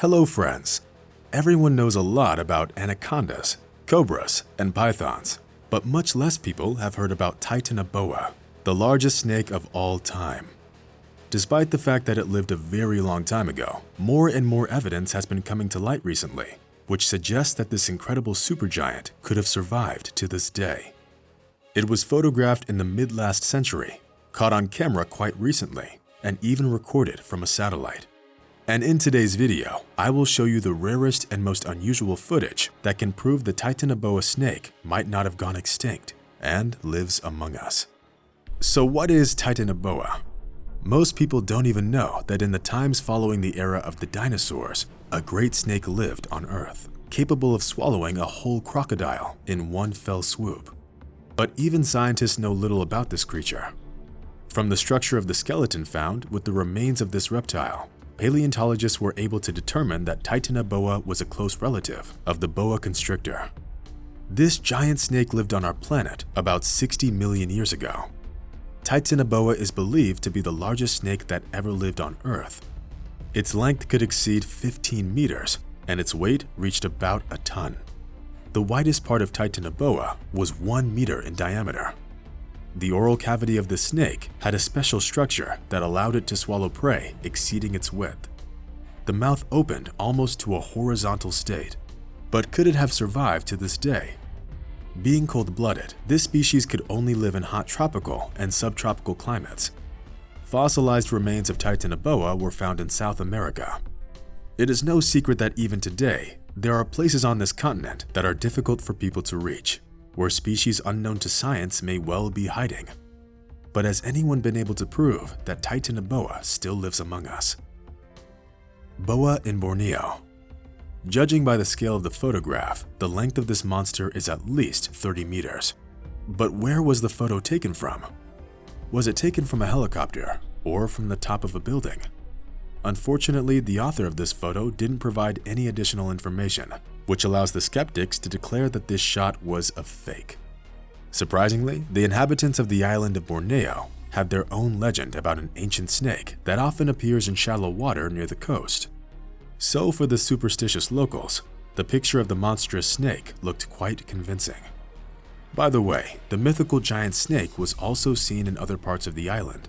Hello friends! Everyone knows a lot about anacondas, cobras, and pythons, but much less people have heard about Titanoboa, the largest snake of all time. Despite the fact that it lived a very long time ago, more and more evidence has been coming to light recently, which suggests that this incredible supergiant could have survived to this day. It was photographed in the mid-last century, caught on camera quite recently, and even recorded from a satellite. And in today's video, I will show you the rarest and most unusual footage that can prove the Titanoboa snake might not have gone extinct and lives among us. So what is Titanoboa? Most people don't even know that in the times following the era of the dinosaurs, a great snake lived on Earth, capable of swallowing a whole crocodile in one fell swoop. But even scientists know little about this creature. From the structure of the skeleton found with the remains of this reptile, paleontologists were able to determine that Titanoboa was a close relative of the boa constrictor. This giant snake lived on our planet about 60 million years ago. Titanoboa is believed to be the largest snake that ever lived on Earth. Its length could exceed 15 meters, and its weight reached about a ton. The widest part of Titanoboa was 1 meter in diameter. The oral cavity of the snake had a special structure that allowed it to swallow prey exceeding its width. The mouth opened almost to a horizontal state. But could it have survived to this day? Being cold-blooded, this species could only live in hot tropical and subtropical climates. Fossilized remains of Titanoboa were found in South America. It is no secret that even today, there are places on this continent that are difficult for people to reach, where species unknown to science may well be hiding. But has anyone been able to prove that Titanoboa still lives among us? Boa in Borneo. Judging by the scale of the photograph, the length of this monster is at least 30 meters. But where was the photo taken from? Was it taken from a helicopter or from the top of a building? Unfortunately, the author of this photo didn't provide any additional information, which allows the skeptics to declare that this shot was a fake. Surprisingly, the inhabitants of the island of Borneo have their own legend about an ancient snake that often appears in shallow water near the coast. So for the superstitious locals, the picture of the monstrous snake looked quite convincing. By the way, the mythical giant snake was also seen in other parts of the island.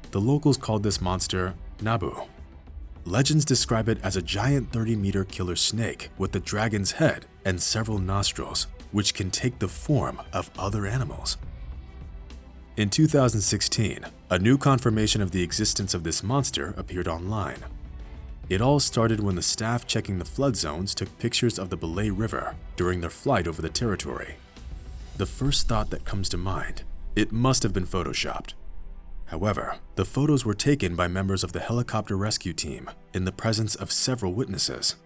The locals called this monster Nabu. Legends describe it as a giant 30-meter killer snake with a dragon's head and several nostrils, which can take the form of other animals. In 2016, a new confirmation of the existence of this monster appeared online. It all started when the staff checking the flood zones took pictures of the Belay River during their flight over the territory. The first thought that comes to mind, it must have been photoshopped. However, the photos were taken by members of the helicopter rescue team in the presence of several witnesses.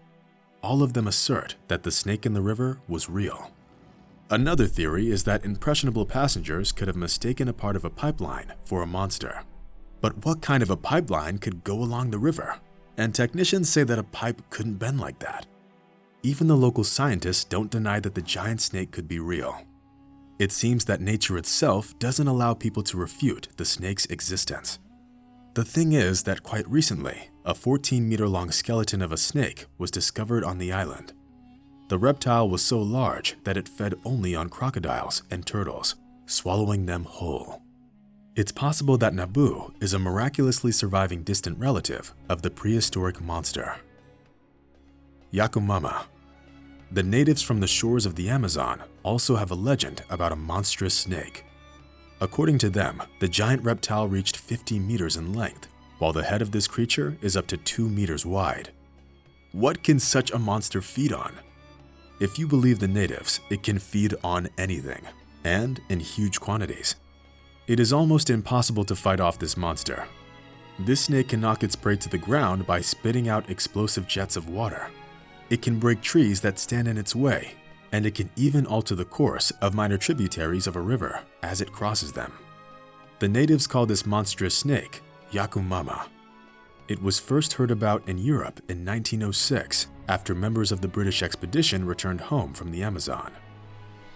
All of them assert that the snake in the river was real. Another theory is that impressionable passengers could have mistaken a part of a pipeline for a monster. But what kind of a pipeline could go along the river? And technicians say that a pipe couldn't bend like that. Even the local scientists don't deny that the giant snake could be real. It seems that nature itself doesn't allow people to refute the snake's existence. The thing is that quite recently, a 14-meter-long skeleton of a snake was discovered on the island. The reptile was so large that it fed only on crocodiles and turtles, swallowing them whole. It's possible that Nabu is a miraculously surviving distant relative of the prehistoric monster. Yakumama. The natives from the shores of the Amazon also have a legend about a monstrous snake. According to them, the giant reptile reached 50 meters in length, while the head of this creature is up to 2 meters wide. What can such a monster feed on? If you believe the natives, it can feed on anything, and in huge quantities. It is almost impossible to fight off this monster. This snake can knock its prey to the ground by spitting out explosive jets of water. It can break trees that stand in its way, and it can even alter the course of minor tributaries of a river as it crosses them. The natives call this monstrous snake yakumama. It was first heard about in Europe in 1906 after members of the British expedition returned home from the Amazon.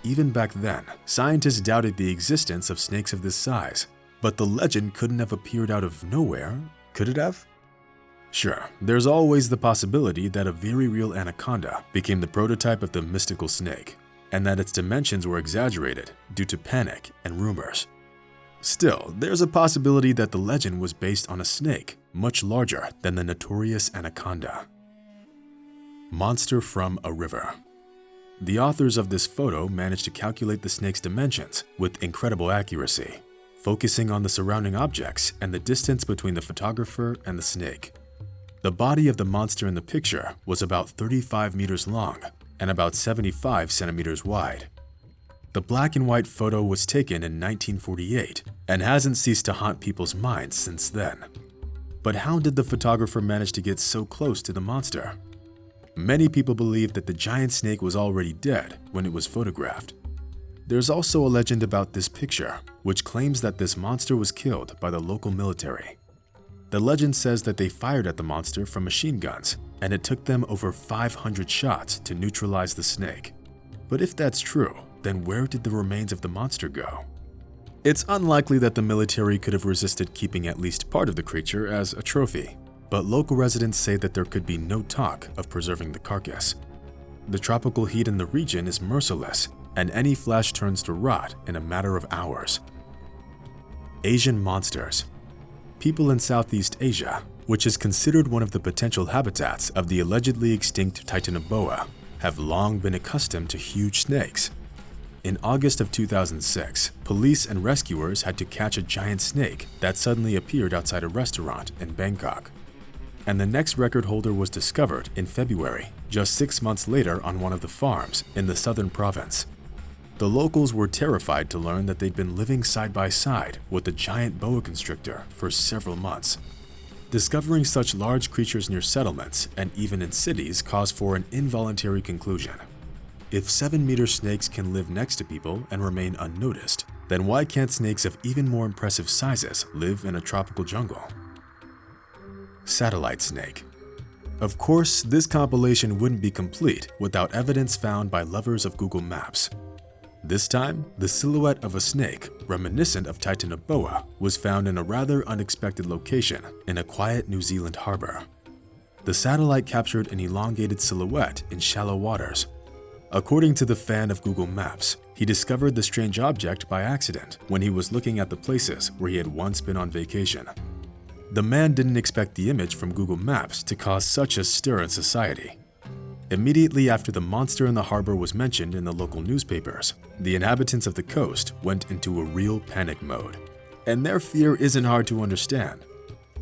Even back then, scientists doubted the existence of snakes of this size, but the legend couldn't have appeared out of nowhere, could it have? Sure, there's always the possibility that a very real anaconda became the prototype of the mystical snake, and that its dimensions were exaggerated due to panic and rumors. Still, there's a possibility that the legend was based on a snake much larger than the notorious anaconda. Monster from a river. The authors of this photo managed to calculate the snake's dimensions with incredible accuracy, focusing on the surrounding objects and the distance between the photographer and the snake. The body of the monster in the picture was about 35 meters long and about 75 centimeters wide. The black and white photo was taken in 1948 and hasn't ceased to haunt people's minds since then. But how did the photographer manage to get so close to the monster? Many people believe that the giant snake was already dead when it was photographed. There's also a legend about this picture, which claims that this monster was killed by the local military. The legend says that they fired at the monster from machine guns, and it took them over 500 shots to neutralize the snake. But if that's true, then where did the remains of the monster go? It's unlikely that the military could have resisted keeping at least part of the creature as a trophy, but local residents say that there could be no talk of preserving the carcass. The tropical heat in the region is merciless, and any flesh turns to rot in a matter of hours. Asian monsters. People in Southeast Asia, which is considered one of the potential habitats of the allegedly extinct Titanoboa, have long been accustomed to huge snakes. In August of 2006, police and rescuers had to catch a giant snake that suddenly appeared outside a restaurant in Bangkok. And the next record holder was discovered in February, just 6 months later on one of the farms in the southern province. The locals were terrified to learn that they'd been living side by side with a giant boa constrictor for several months. Discovering such large creatures near settlements and even in cities caused for an involuntary conclusion. If 7-meter snakes can live next to people and remain unnoticed, then why can't snakes of even more impressive sizes live in a tropical jungle? Satellite snake. Of course, this compilation wouldn't be complete without evidence found by lovers of Google Maps. This time, the silhouette of a snake, reminiscent of Titanoboa, was found in a rather unexpected location in a quiet New Zealand harbor. The satellite captured an elongated silhouette in shallow waters. According to the fan of Google Maps, he discovered the strange object by accident when he was looking at the places where he had once been on vacation. The man didn't expect the image from Google Maps to cause such a stir in society. Immediately after the monster in the harbor was mentioned in the local newspapers, the inhabitants of the coast went into a real panic mode. And their fear isn't hard to understand.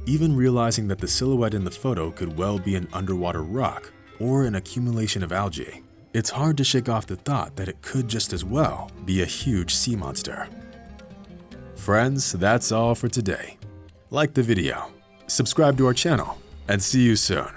Even realizing that the silhouette in the photo could well be an underwater rock or an accumulation of algae, it's hard to shake off the thought that it could just as well be a huge sea monster. Friends, that's all for today. Like the video, subscribe to our channel, and see you soon.